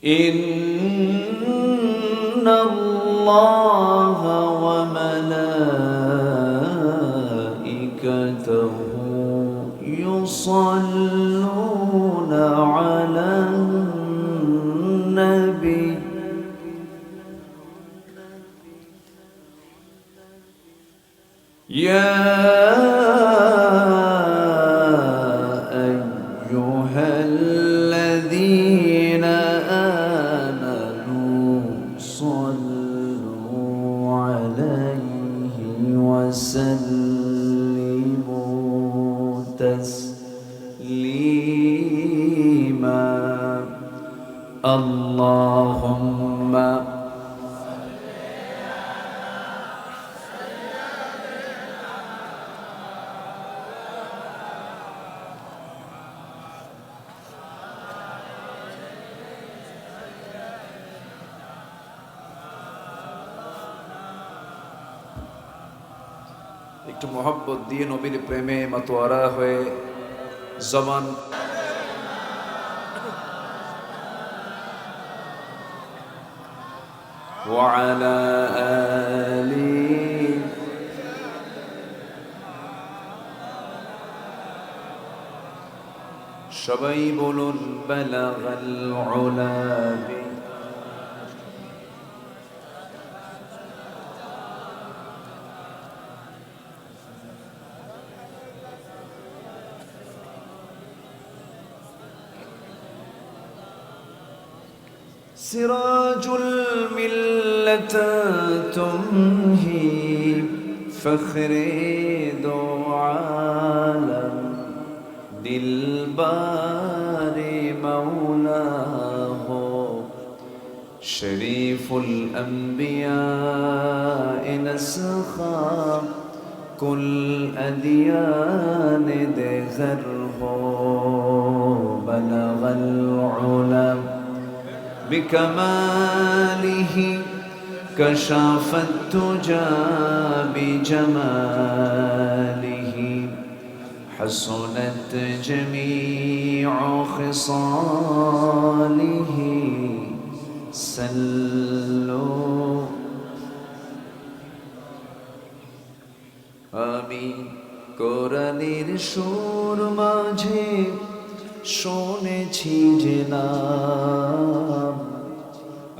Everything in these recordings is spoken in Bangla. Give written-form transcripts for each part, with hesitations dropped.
ইন্নাল্লাহা ওয়া মালাইকাতাহু ইউসাল্লুনা আলান নবী ইয়া আইয়ুহাল্লাযীনা আমানু সাল্লু আলাইহি ওয়া সাল্লিমু তাসলিমা আল্লাহুম্মা একটু মোহাব্বত দিয়ে নবীর প্রেমে মাতোয়ারা হয়ে জবান وعلى آله সবাই বলুন বালাগাল উলা سراج الملة تمهي فخر دو عالم دلبار مولاه شريف الأنبياء نسخا كل أديان دغره بلغ العلم بكماله كشف التجى بجماله حسنت جميع خصاله سلوا آمين কোরআনের সুর মাঝে শুনেছি যে নাম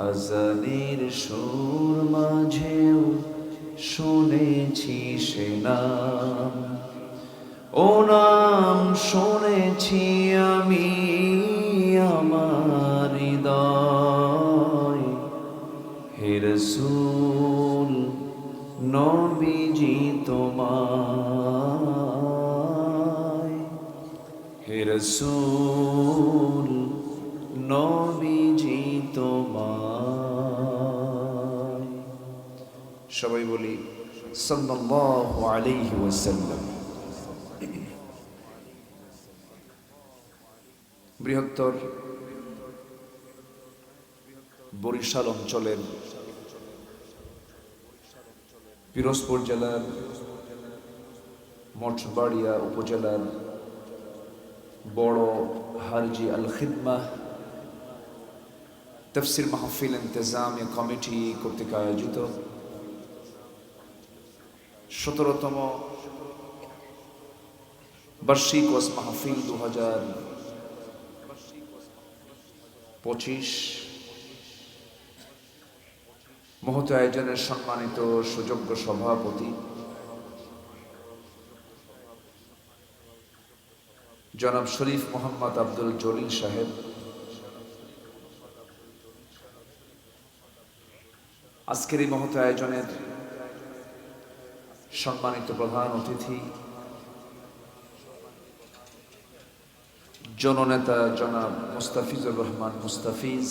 আজানের সুর মাঝেও শুনেছি সে নাম ও নাম শুনেছি আমি আমার হৃদয় হে রাসূল নবীজি তোমায় হে রাসূল নবীজি তোমায় সবাই বলি সাল্লাল্লাহু আলাইহি ওয়াসাল্লাম। বৃহত্তর বরিশাল অঞ্চলের পিরোজপুর জেলার মঠবাড়িয়া উপজেলার বড় হারজি আল খিদমাহ তাফসীর মাহফিল ইন্তেজামিয়া কমিটি কর্তৃক আয়োজিত 17তম বার্ষিক ওয়াজ মাহফিল 2025 মহৎ আয়োজনের সম্মানিত সুযোগ্য সভাপতি জনাব শরীফ মোহাম্মদ আব্দুল জলিল সাহেব, আজকের এই মহৎ আয়োজনের সম্মানিত প্রধান অতিথি জননেতা জনাব মুস্তাফিজুর রহমান মুস্তাফিজ,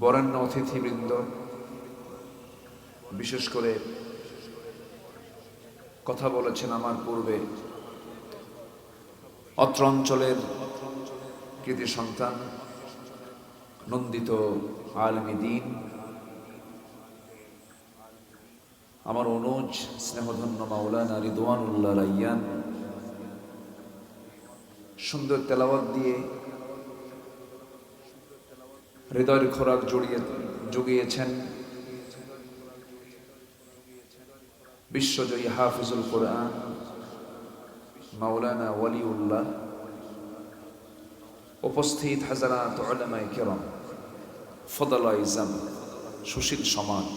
বরেণ্য অতিথিবৃন্দ, বিশেষ করে কথা বলেছেন আমার পূর্বে অত্র অঞ্চলের কৃতি সন্তান নন্দিত আলেমে দ্বীন, আমার অনুজ স্নেহধন্য মাওলানা রিদওয়ানুল্লাহ রাইয়ান সুন্দর তেলাওয়াত দিয়ে হৃদয়ের খোরাক জুগিয়েছেন বিশ্বজয়ী হাফিজুল কোরআন মাওলানা ওয়ালিউল্লাহ, উপস্থিত হাজারাত উলামায়ে কিরাম, ফদলায়ে ইজাম, সুশীল সমাজ,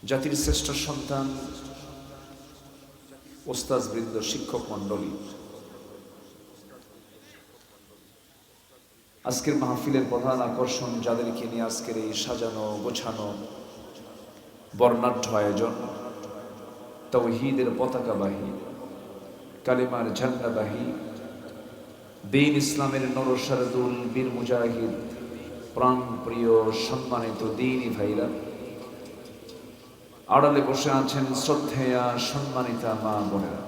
জাতির শ্রেষ্ঠ সন্তান, ওস্তাদবৃন্দ, শিক্ষক মণ্ডলী, আজকের মাহফিলের প্রধান আকর্ষণ যাদেরকে নিয়ে আজকের এই সাজানো গোছানো বর্ণাঢ্য আয়োজন, তাওহীদের পতাকাবাহী, কালিমার ঝান্ডাবাহী, দ্বীন ইসলামের নরসারদুল বীর মুজাহিদ, প্রাণ প্রিয় সম্মানিত দ্বীনী ভাইরা, আড়ালে বসে আছেন শ্রদ্ধেয়া সম্মানিতা মা বোনেরা।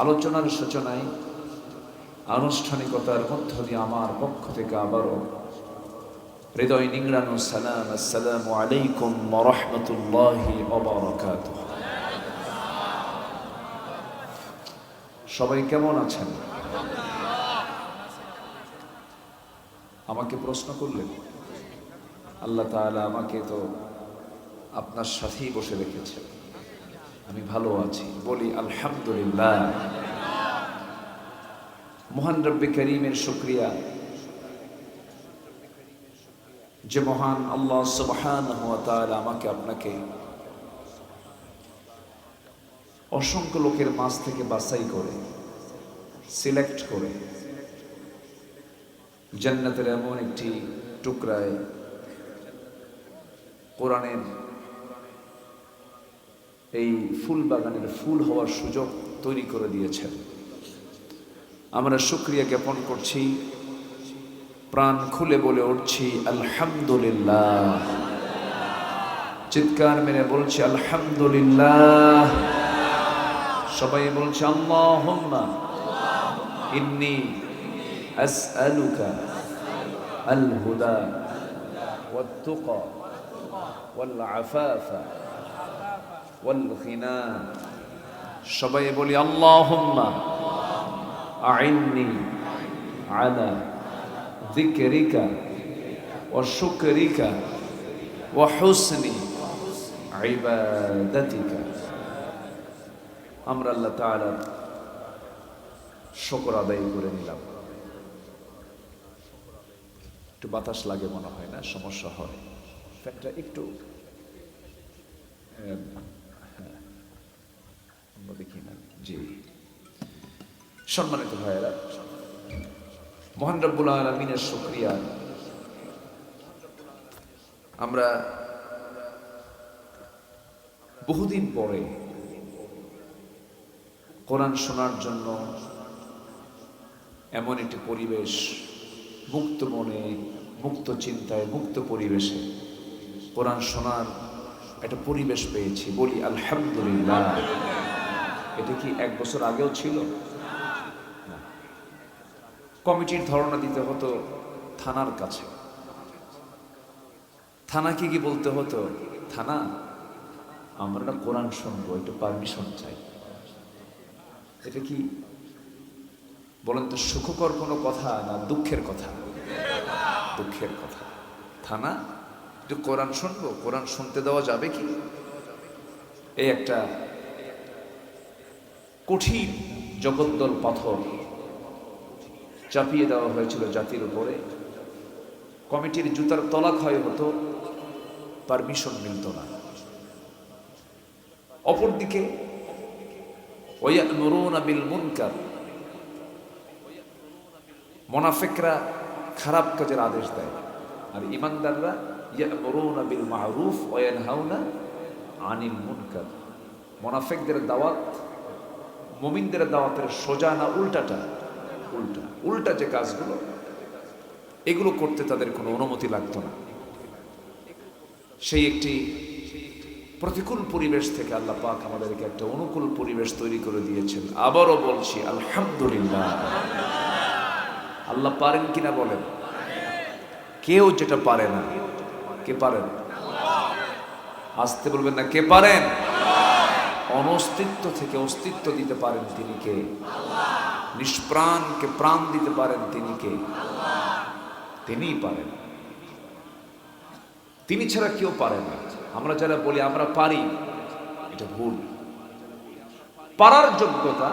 আলোচনার সূচনায় আনুষ্ঠানিকতার মধ্য দিয়ে আমার পক্ষ থেকে আবারও হৃদয় নিংড়ানো সালাম, আসসালামু আলাইকুম ওয়া রাহমাতুল্লাহি ওয়া বারাকাতুহু। সবাই কেমন আছেন? আমাকে প্রশ্ন করলেন, আল্লাহ তাআলা আমাকে তো আপনার সাথেই বসে রেখেছেন, আমি ভালো আছি, বলি আলহামদুলিল্লাহ। মহান রব্বে করিমের শুকরিয়া, যে মহান আল্লাহ সুবহানাহু ওয়া তাআলা আমাকে আপনাকে অসংখ্য লোকের মাঝ থেকে বাছাই করে সিলেক্ট করে জান্নাতের এমন একটি টুকরায় কোরআনের এই ফুল বাগানের ফুল হওয়ার সুযোগ তৈরি করে দিয়েছেন। আমরা শুকরিয়া জ্ঞাপন করছি, প্রাণ খুলে বলে উঠছি আলহামদুলিল্লাহ, চিৎকার মেরে বলছি আলহামদুলিল্লাহ। সবাই বলছে আল্লাহুম্মা ইন্নী আসআলুকা আল হুদা ওয়াত তুকা ওয়াল আফাফা ওয়াল গিনা। সবাই বলি আল্লাহুম্মা আইন্নি আলা যিকরিকা ওয়া শুকরিকা ওয়া হুসনি ইবাদাতিকা। আমরা আল্লাহ তাআলার শুকর আদায় করে নিলাম। একটু বাতাস লাগে মনে হয়, না সমস্যা হয়, ফ্যানটা একটু দেখি না। জি, সম্মানিত ভাইয়েরা, মহান রব্বুল আলামিনের শুকরিয়া, আমরা বহুদিন পরে কোরআন শোনার জন্য এমন একটি পরিবেশ, মুক্ত মনে, মুক্ত চিন্তায়, মুক্ত পরিবেশে কোরআন শোনার একটা পরিবেশ পেয়েছি, বলি আলহামদুলিল্লাহ। এটা কি 1 বছর আগেও ছিল? কমিটির ধারণা দিতে হতো থানার কাছে, থানাকে কি বলতে হতো, থানা আমরা কোরআন শুনবো, একটু পারমিশন চাই। এটা কি বলেন তো, সুখকর কোনো কথা না দুঃখের কথা? দুঃখের কথা। থানা একটু কোরআন শুনবো, কোরআন শুনতে দেওয়া যাবে কি? এই একটা কঠিন জগদ্দল পাথর চাপিয়ে দেওয়া হয়েছিল জাতির উপরে। কমিটির জুতার তলা ক্ষয় হতো, পারমিশন মিলত না। অপরদিকে ওয়ায়া'মুরুনা বিল মুনকার, মুনাফিকরা খারাপ কাজের আদেশ দেয়, আর ঈমানদাররা ইয়া'মুরুনা বিল মা'রুফ ওয়া ইয়ানহাউনা আনিল মুনকার। মুনাফিকদের দাওয়াত মুমিনদের দাওয়াতের সোজা না উল্টাটা? উল্টা। উল্টা যে কাজগুলো, এগুলো করতে তাদের কোনো অনুমতি লাগতো না। সেই একটি প্রতিকূল পরিবেশ থেকে আল্লাহ পাক আমাদেরকে একটা অনুকূল পরিবেশ তৈরি করে দিয়েছেন। আবারও বলছি আলহামদুলিল্লাহ। আল্লাহ পারেন কিনা বলেন? কেউ যেটা পারে না, কে পারেন? আসতে বলবেন না, কে পারেন? অনস্তিত্ব থেকে অস্তিত্ব দিতে পারেন তিনি কে? নিষ্প্রাণকে প্রাণ দিতে পারেন তিনি কে? তিনিই পারেন, তিনি ছাড়া কেউ পারে না। আমরা যারা বলি আমরা পারি, এটা ভুল। পারার যোগ্যতা,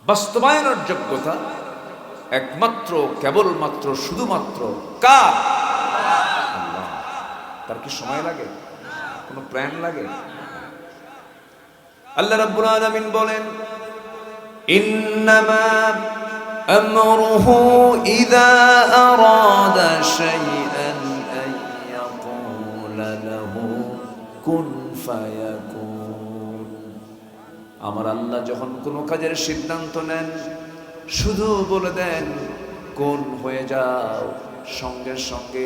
বাস্তবায়নের যোগ্যতা একমাত্র, কেবলমাত্র, শুধুমাত্র কার? আল্লাহ। তার কি সময় লাগে? কোনো প্ল্যান লাগে? আল্লাহ রাব্বুল আলামিন বলেন, ইন্নামা আমরুহু ইযা আরাদা শাইআন আন ইয়াকুলা লাহু কুন ফায়াকুন। আমার আল্লাহ যখন কোনো কাজের সিদ্ধান্ত নেন, শুধু বলে দেন কোন হয়ে যাও, সঙ্গে সঙ্গে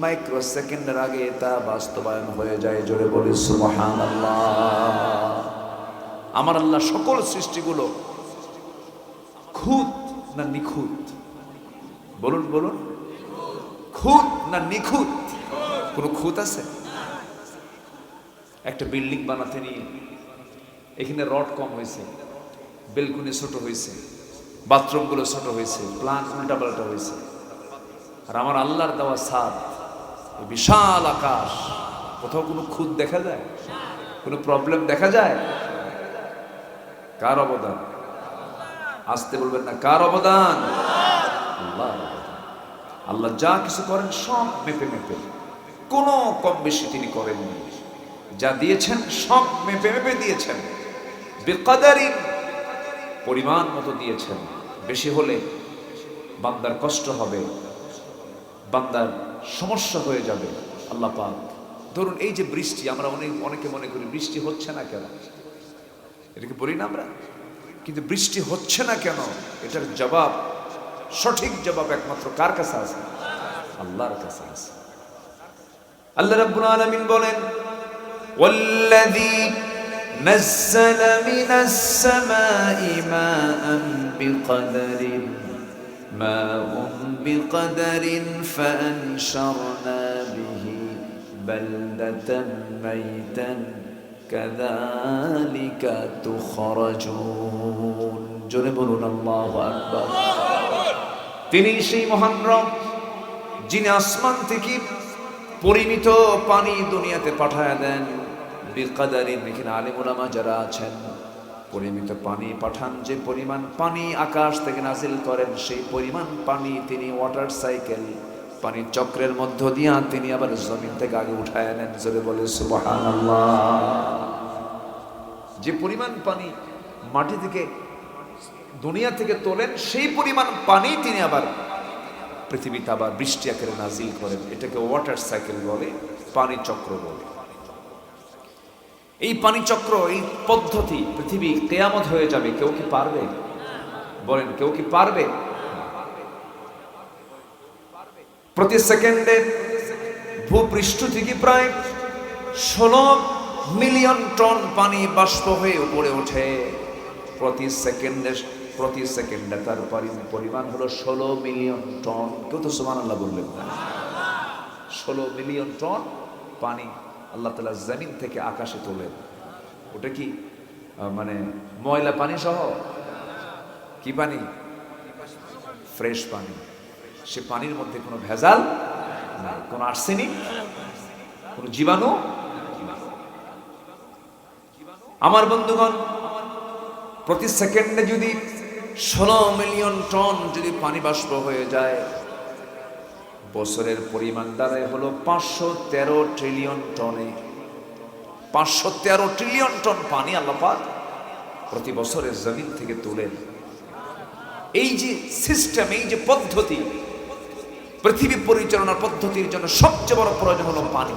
মাইক্রো সেকেন্ডের আগে তা বাস্তবায়ন হয়ে যায়। জোরে বলি সুবহানাল্লাহ। আমার আল্লাহ সকল সৃষ্টিগুলো খুঁত না নিখুঁত? বলুন বলুন, খুঁত না নিখুঁত? কোনো খুঁত আছে? একটা বিল্ডিং বানাতে নিয়ে এখানে রড কম হয়েছে, বেলকুনি ছোট হয়েছে, বাথরুমগুলো ছোট হয়েছে, প্লান উল্টাপাল্টা হয়েছে। আর আমার আল্লাহর দেওয়া ছাদ, বিশাল আকাশ, কোথাও কোনো খুঁত দেখা যায়? কোনো প্রবলেম দেখা যায়? কার অবদান? আসতে বলবেন না, কার অবদান? আল্লাহ। আল্লাহ যা কিছু করেন সব মেপে মেপে, কোনো কম বেশি তিনি করেননি। যা দিয়েছেন সব মেপে মেপে দিয়েছেন, বিকদারিন, পরিমাণ মতো দিয়েছেন। বেশি হলে বান্দার কষ্ট হবে, বান্দার সমস্যা হয়ে যাবে। আল্লাহ পাক, ধরুন এই যে বৃষ্টি, আমরা অনেকে মনে করি বৃষ্টি হচ্ছে না কেন, এটাকে বলি না আমরা, কিন্তু বৃষ্টি হচ্ছে না কেন এটার জবাব, সঠিক জবাব একমাত্র কার কাছে আছে? আল্লাহর কাছে আছে। আল্লাহ রাব্বুল আলামিন বলেন, ওয়াল্লাযী নাযালা মিনাস সামাই মাআন বিকদারিন মাউন বিকদারিন ফাআনশারনা বিহি বালদাতান মাইতান কাযালিকা তুখরাজুন। জোরে বলুন আল্লাহু আকবার। তিনি সেই মহান রব যিনি আসমান থেকে পরিমিত পানি দুনিয়াতে পাঠায় দেন। বিকদারিন, এখানে আলেম উলামা যারা আছেন, পরিমিত পানি পাঠান। যে পরিমাণ পানি আকাশ থেকে নাজিল করেন, সেই পরিমাণ পানি তিনি ওয়াটার সাইকেল, পানির চক্রের মধ্য দিয়া তিনি আবার জমিন থেকে আগে উঠায় নেন। জোরে বলে সুবহানাল্লাহ। যে পরিমাণ পানি মাটি থেকে, দুনিয়া থেকে তোলেন, সেই পরিমাণ পানি তিনি আবার পৃথিবীতে আবার বৃষ্টি আকারে নাজিল করেন। এটাকে ওয়াটার সাইকেল বলে, পানি চক্র বলে। এই পানি চক্র, এই পদ্ধতি, পৃথিবী কিয়ামত হয়ে যাবে। কেউ কি পারবে? বলেন, কেউ কি পারবে? প্রতি সেকেন্ডে ভূপৃষ্ঠ থেকে প্রায় 16 মিলিয়ন টন পানি বাষ্প হয়ে উপরে ওঠে প্রতি সেকেন্ডে। তার পরিমাণ হলো 16 মিলিয়ন টন। কেউ তো সুবহানাল্লাহ বললেন না? 16 মিলিয়ন টন পানি আল্লাহ তাআলা জমিন থেকে আকাশে তোলেন। ওটা কি মানে ময়লা পানি সহ? কি পানি? ফ্রেশ পানি। সে পানির মধ্যে কোনো ভেজাল নাই, কোনো আর্সেনিক, কোনো জীবাণু। আমার বন্ধুগণ, প্রতি সেকেন্ডে যদি 16 মিলিয়ন টন যদি পানি বাষ্প হয়ে যায়, বছরের পরিমাণ দাঁড়ায় হলো 513 ট্রিলিয়ন টনে। 513 ট্রিলিয়ন টন পানি আল্লাহ পাক প্রতি বছরে জমিন থেকে তোলেন। এই যে সিস্টেম, এই যে পদ্ধতি, পৃথিবী পরিচালনার পদ্ধতির জন্য সবচেয়ে বড় প্রয়োজন হলো পানি।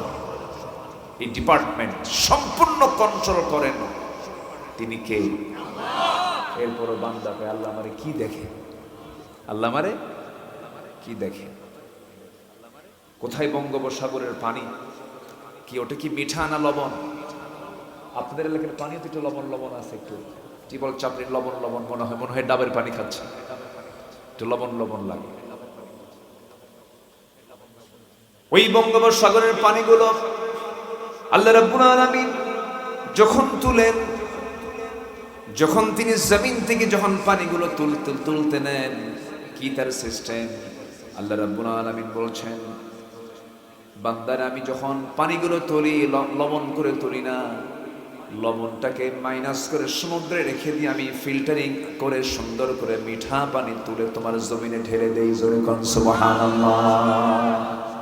এই ডিপার্টমেন্ট সম্পূর্ণ কন্ট্রোল করেন তিনি কে? এরপরও বান্দা কয়, আল্লাহ আমারে কি দেখে? আল্লাহ আমারে কি দেখে? কোথায় বঙ্গোপসাগরের পানি? কি ওটা কি মিঠা না লবণ? আপনাদের এলাকার পানিও তো একটু লবণ লবণ আছে, একটু টিবল চাপড়ির লবণ লবণ মনে হয় ডাবের পানি খাচ্ছে, একটু লবণ লবণ লাগে। ওই বঙ্গোপসাগরের পানিগুলো আল্লাহ রাব্বুল আলামিন যখন তুলেন, যখন তিনি জমিন থেকে যখন পানিগুলো তুলতে নেন, কি কি তার সিস্টেম? আল্লাহ রাব্বুল আলামিন বলছেন, বান্দারা আমি যখন পানিগুলো তুলি লবণ করে তুলি না, লবণটাকে মাইনাস করে সমুদ্রে রেখে দিয়ে আমি ফিল্টারিং করে সুন্দর করে মিঠা পানি তুলে তোমার জমিনে ঢেলে দেই। জোরে কোন সুবহানাল্লাহ।